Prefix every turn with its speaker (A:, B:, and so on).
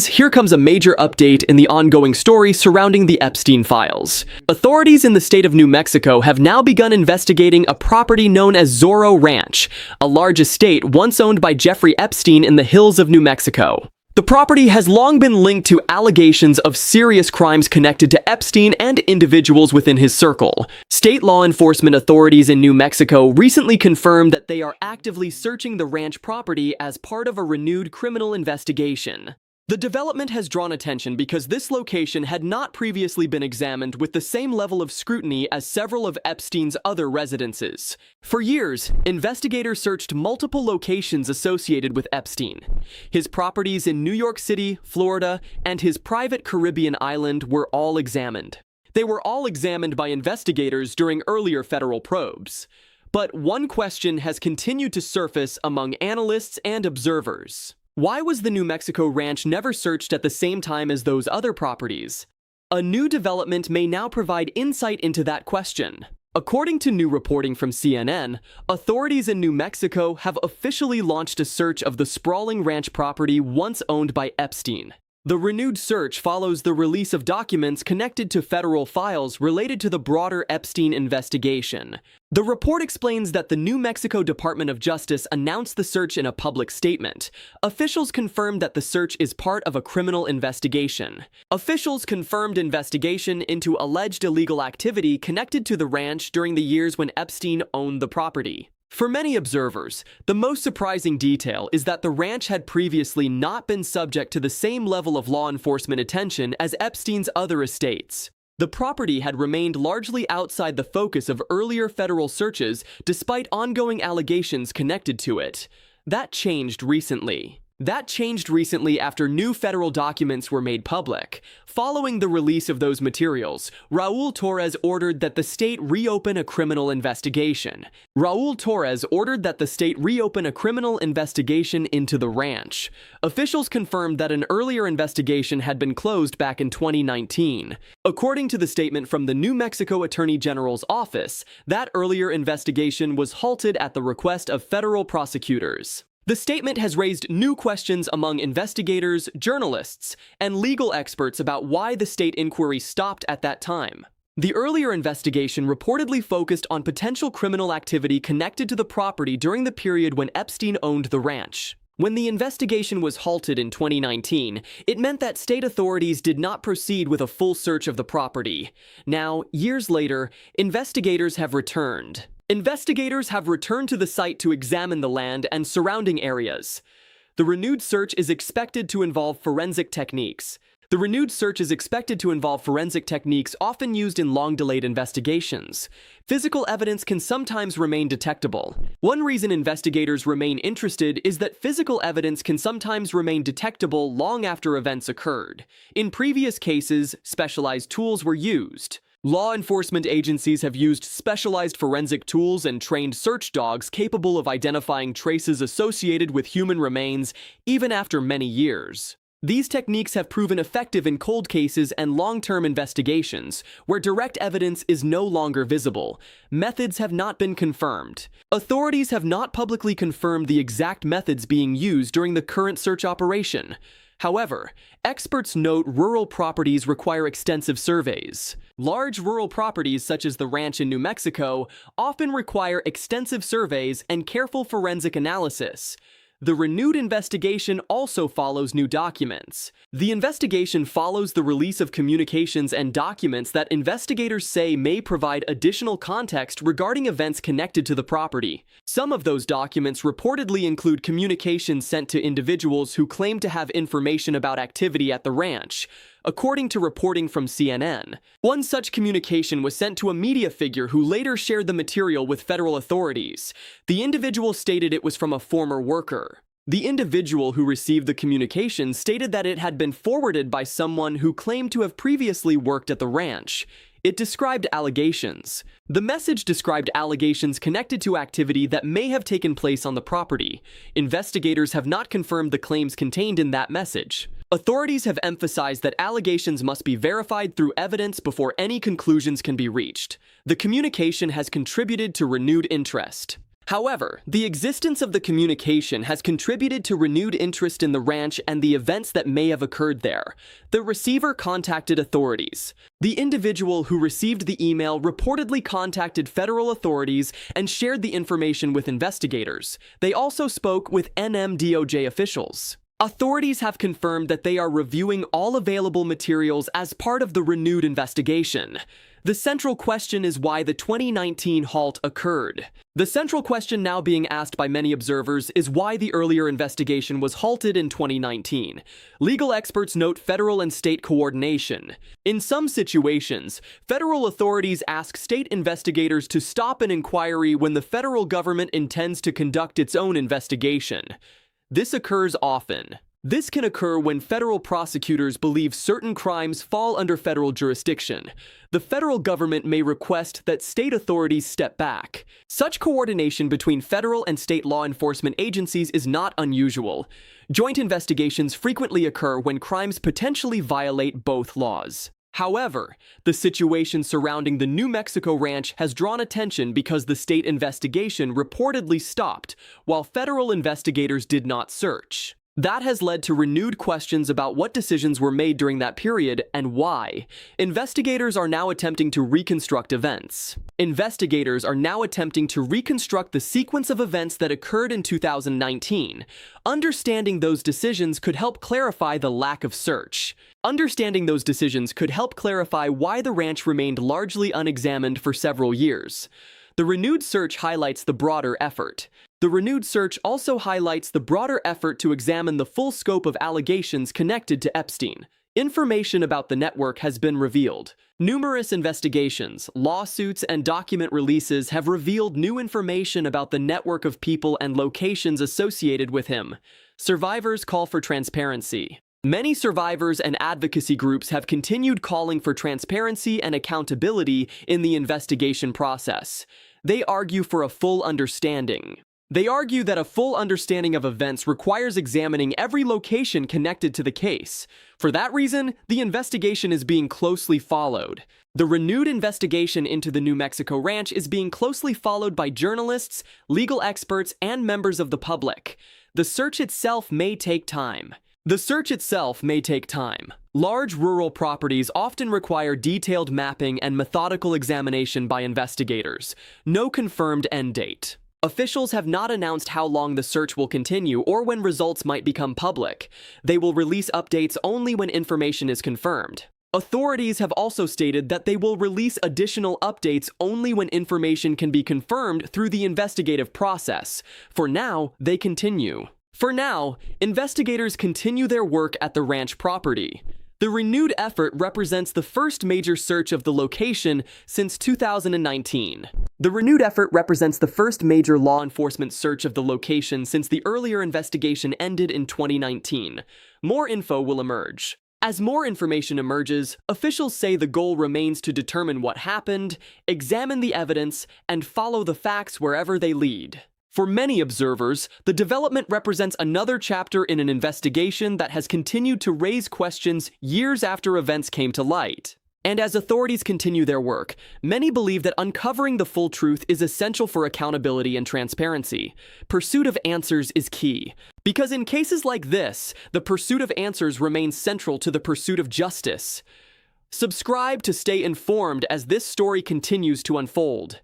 A: Here comes a major update in the ongoing story surrounding the Epstein files. Authorities in the state of New Mexico have now begun investigating a property known as Zorro Ranch, a large estate once owned by Jeffrey Epstein in the hills of New Mexico. The property has long been linked to allegations of serious crimes connected to Epstein and individuals within his circle. State law enforcement authorities in New Mexico recently confirmed that they are actively searching the ranch property as part of a renewed criminal investigation. The development has drawn attention because this location had not previously been examined with the same level of scrutiny as several of Epstein's other residences. For years, investigators searched multiple locations associated with Epstein. His properties in New York City, Florida, and his private Caribbean island were all examined. They were all examined by investigators during earlier federal probes. But one question has continued to surface among analysts and observers. Why was the New Mexico ranch never searched at the same time as those other properties? A new development may now provide insight into that question. According to new reporting from CNN, authorities in New Mexico have officially launched a search of the sprawling ranch property once owned by Epstein. The renewed search follows the release of documents connected to federal files related to the broader Epstein investigation. The report explains that the New Mexico Department of Justice announced the search in a public statement. Officials confirmed that the search is part of a criminal investigation. Officials confirmed investigation into alleged illegal activity connected to the ranch during the years when Epstein owned the property. For many observers, the most surprising detail is that the ranch had previously not been subject to the same level of law enforcement attention as Epstein's other estates. The property had remained largely outside the focus of earlier federal searches despite ongoing allegations connected to it. That changed recently after new federal documents were made public. Following the release of those materials, Raul Torres ordered that the state reopen a criminal investigation. Into the ranch. Officials confirmed that an earlier investigation had been closed back in 2019. According to the statement from the New Mexico Attorney General's office, that earlier investigation was halted at the request of federal prosecutors. The statement has raised new questions among investigators, journalists, and legal experts about why the state inquiry stopped at that time. The earlier investigation reportedly focused on potential criminal activity connected to the property during the period when Epstein owned the ranch. When the investigation was halted in 2019, it meant that state authorities did not proceed with a full search of the property. Now, years later, investigators have returned to the site to examine the land and surrounding areas. The renewed search is expected to involve forensic techniques. Often used in long-delayed investigations. Physical evidence can sometimes remain detectable. One reason investigators remain interested is that physical evidence can sometimes remain detectable long after events occurred. In previous cases, specialized tools were used. Law enforcement agencies have used specialized forensic tools and trained search dogs capable of identifying traces associated with human remains even after many years. These techniques have proven effective in cold cases and long-term investigations, where direct evidence is no longer visible. Methods have not been confirmed. Authorities have not publicly confirmed the exact methods being used during the current search operation. However, experts note rural properties require extensive surveys. Large rural properties such as the ranch in New Mexico often require extensive surveys and careful forensic analysis. The renewed investigation also follows new documents. The investigation follows the release of communications and documents that investigators say may provide additional context regarding events connected to the property. Some of those documents reportedly include communications sent to individuals who claim to have information about activity at the ranch. According to reporting from CNN, one such communication was sent to a media figure who later shared the material with federal authorities. The individual stated it was from a former worker. The individual who received the communication stated that it had been forwarded by someone who claimed to have previously worked at the ranch. It described allegations. The message described allegations connected to activity that may have taken place on the property. Investigators have not confirmed the claims contained in that message. Authorities have emphasized that allegations must be verified through evidence before any conclusions can be reached. The communication has contributed to renewed interest. However, the existence of the communication has contributed to renewed interest in the ranch and the events that may have occurred there. The receiver contacted authorities. The individual who received the email reportedly contacted federal authorities and shared the information with investigators. They also spoke with NMDOJ officials. Authorities have confirmed that they are reviewing all available materials as part of the renewed investigation. The central question is why the 2019 halt occurred. The central question now being asked by many observers is why the earlier investigation was halted in 2019. Legal experts note federal and state coordination. In some situations, federal authorities ask state investigators to stop an inquiry when the federal government intends to conduct its own investigation. This occurs often. This can occur when federal prosecutors believe certain crimes fall under federal jurisdiction. The federal government may request that state authorities step back. Such coordination between federal and state law enforcement agencies is not unusual. Joint investigations frequently occur when crimes potentially violate both laws. However, the situation surrounding the New Mexico ranch has drawn attention because the state investigation reportedly stopped, while federal investigators did not search. That has led to renewed questions about what decisions were made during that period and why. Investigators are now attempting to reconstruct events. Investigators are now attempting to reconstruct the sequence of events that occurred in 2019. Understanding those decisions could help clarify the lack of search. Understanding those decisions could help clarify why the ranch remained largely unexamined for several years. The renewed search highlights the broader effort. The renewed search also highlights the broader effort to examine the full scope of allegations connected to Epstein. Information about the network has been revealed. Numerous investigations, lawsuits, and document releases have revealed new information about the network of people and locations associated with him. Survivors call for transparency. Many survivors and advocacy groups have continued calling for transparency and accountability in the investigation process. They argue for a full understanding. They argue that a full understanding of events requires examining every location connected to the case. For that reason, the investigation is being closely followed. The renewed investigation into the New Mexico ranch is being closely followed by journalists, legal experts, and members of the public. The search itself may take time. Large rural properties often require detailed mapping and methodical examination by investigators. No confirmed end date. Officials have not announced how long the search will continue or when results might become public. They will release updates only when information is confirmed. Authorities have also stated that they will release additional updates only when information can be confirmed through the investigative process. For now, they continue. Investigators continue their work at the ranch property. The renewed effort represents the first major search of the location since 2019. The renewed effort represents the first major law enforcement search of the location since the earlier investigation ended in 2019. More info will emerge. As more information emerges, officials say the goal remains to determine what happened, examine the evidence, and follow the facts wherever they lead. For many observers, the development represents another chapter in an investigation that has continued to raise questions years after events came to light. And as authorities continue their work, many believe that uncovering the full truth is essential for accountability and transparency. Pursuit of answers is key, because in cases like this, the pursuit of answers remains central to the pursuit of justice. Subscribe to stay informed as this story continues to unfold.